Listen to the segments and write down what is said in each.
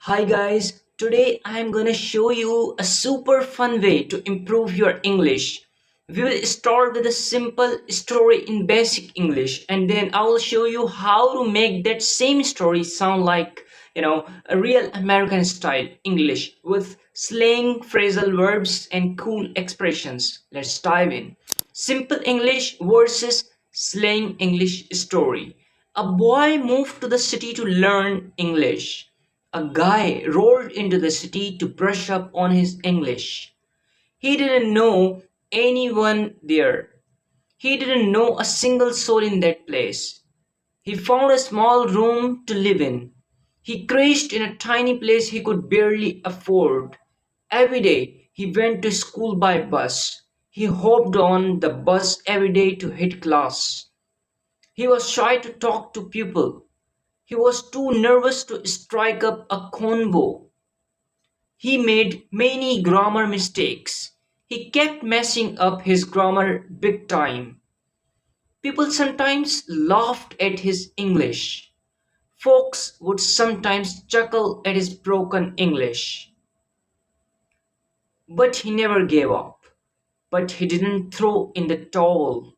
Hi guys, today I'm gonna show you a super fun way to improve your English. We will start with a simple story in basic English and then I will show you how to make that same story sound like, a real American style English with slang, phrasal verbs and cool expressions. Let's dive in. Simple English versus slang English story. A boy moved to the city to learn English. A guy rolled into the city to brush up on his English. He didn't know anyone there. He didn't know a single soul in that place. He found a small room to live in. He crashed in a tiny place he could barely afford. Every day he went to school by bus. He hopped on the bus every day to hit class. He was shy to talk to people. He was too nervous to strike up a convo. He made many grammar mistakes. He kept messing up his grammar big time. People sometimes laughed at his English. Folks would sometimes chuckle at his broken English. But he never gave up. But he didn't throw in the towel.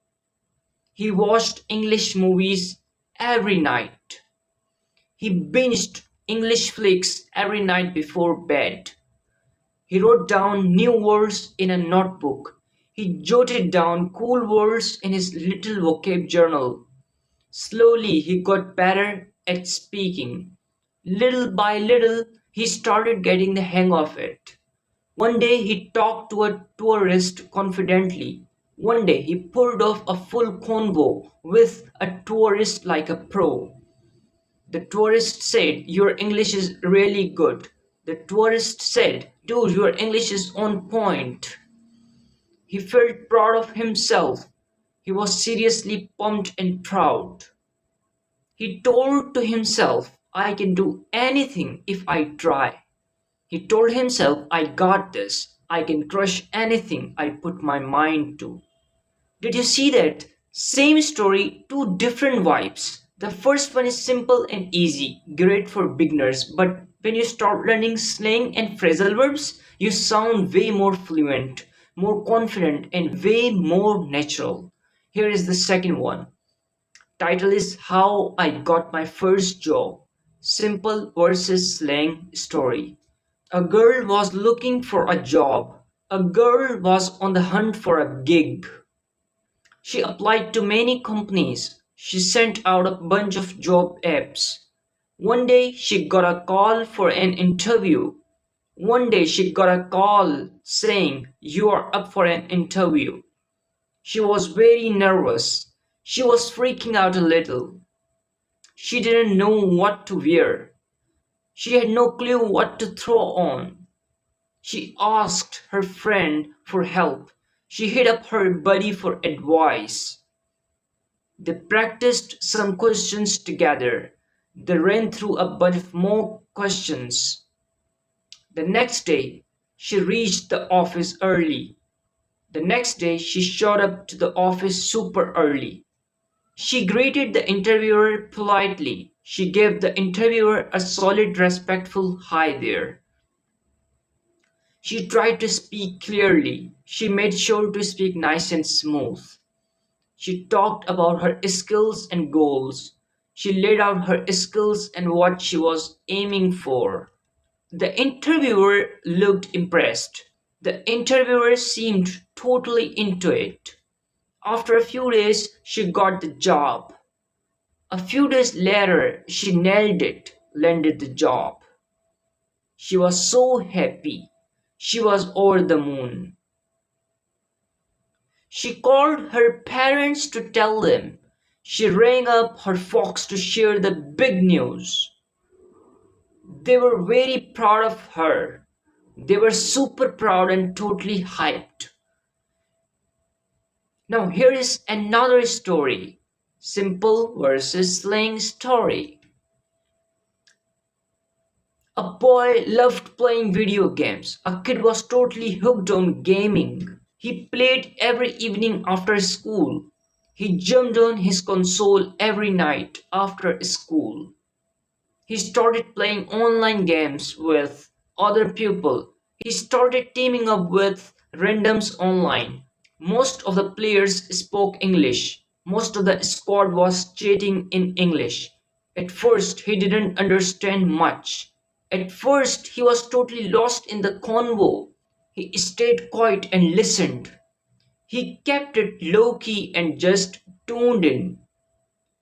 He watched English movies every night. He binged English flicks every night before bed. He wrote down new words in a notebook. He jotted down cool words in his little vocab journal. Slowly, he got better at speaking. Little by little, he started getting the hang of it. One day, he talked to a tourist confidently. One day, he pulled off a full convo with a tourist like a pro. The tourist said, "Your English is really good." The tourist said, "Dude, your English is on point." He felt proud of himself. He was seriously pumped and proud. He told to himself, "I can do anything if I try." He told himself, "I got this. I can crush anything I put my mind to." Did you see that? Same story, two different vibes. The first one is simple and easy, great for beginners, but when you start learning slang and phrasal verbs, you sound way more fluent, more confident, and way more natural. Here is the second one. Title is How I Got My First Job. Simple versus slang story. A girl was looking for a job. A girl was on the hunt for a gig. She applied to many companies. She sent out a bunch of job apps. One day she got a call for an interview. One day she got a call saying, "You are up for an interview." She was very nervous. She was freaking out a little. She didn't know what to wear. She had no clue what to throw on. She asked her friend for help. She hit up her buddy for advice. They practiced some questions together. They ran through a bunch of more questions. The next day, she reached the office early. The next day, she showed up to the office super early. She greeted the interviewer politely. She gave the interviewer a solid, respectful "Hi there." She tried to speak clearly. She made sure to speak nice and smooth. She talked about her skills and goals. She laid out her skills and what she was aiming for. The interviewer looked impressed. The interviewer seemed totally into it. After a few days, she got the job. A few days later, she nailed it, landed the job. She was so happy. She was over the moon. She called her parents to tell them. She rang up her folks to share the big news. They were very proud of her. They were super proud and totally hyped. Now, here is another story. Simple versus slang story. A boy loved playing video games. A kid was totally hooked on gaming. He played every evening after school. He jumped on his console every night after school. He started playing online games with other people. He started teaming up with randoms online. Most of the players spoke English. Most of the squad was chatting in English. At first, he didn't understand much. At first, he was totally lost in the convo. He stayed quiet and listened. He kept it low key and just tuned in.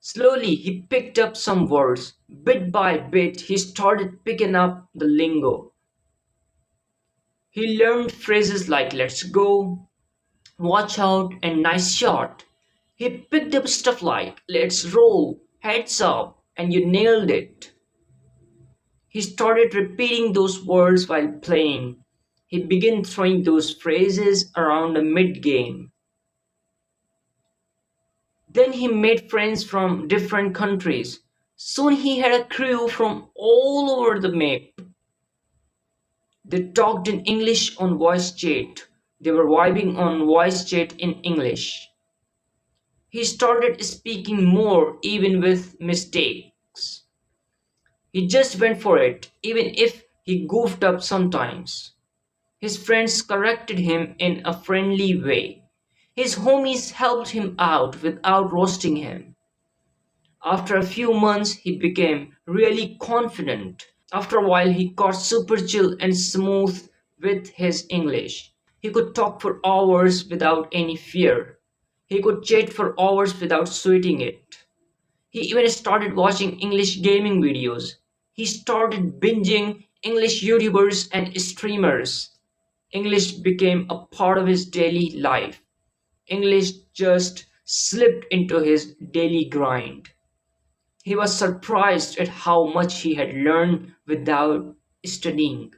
Slowly, he picked up some words. Bit by bit, he started picking up the lingo. He learned phrases like let's go, watch out, and nice shot. He picked up stuff like let's roll, heads up, and you nailed it. He started repeating those words while playing. He began throwing those phrases around mid game. Then he made friends from different countries. Soon he had a crew from all over the map. They talked in English on voice chat. They were vibing on voice chat in English. He started speaking more even with mistakes. He just went for it, even if he goofed up sometimes. His friends corrected him in a friendly way. His homies helped him out without roasting him. After a few months, he became really confident. After a while, he got super chill and smooth with his English. He could talk for hours without any fear. He could chat for hours without sweating it. He even started watching English gaming videos. He started binging English YouTubers and streamers. English became a part of his daily life. English just slipped into his daily grind. He was surprised at how much he had learned without studying.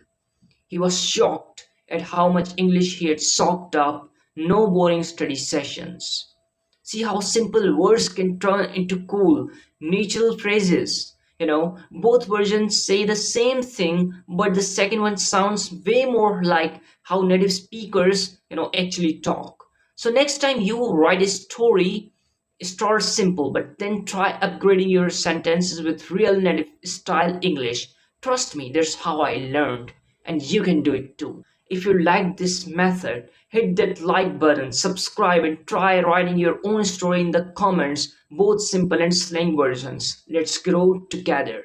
He was shocked at how much English he had soaked up, no boring study sessions. See how simple words can turn into cool, natural phrases. Both versions say the same thing, but the second one sounds way more like how native speakers, actually talk. So next time you write a story, start simple, but then try upgrading your sentences with real native style English. Trust me, that's how I learned, and you can do it too. If you like this method, hit that like button, subscribe, and try writing your own story in the comments, both simple and slang versions. Let's grow together.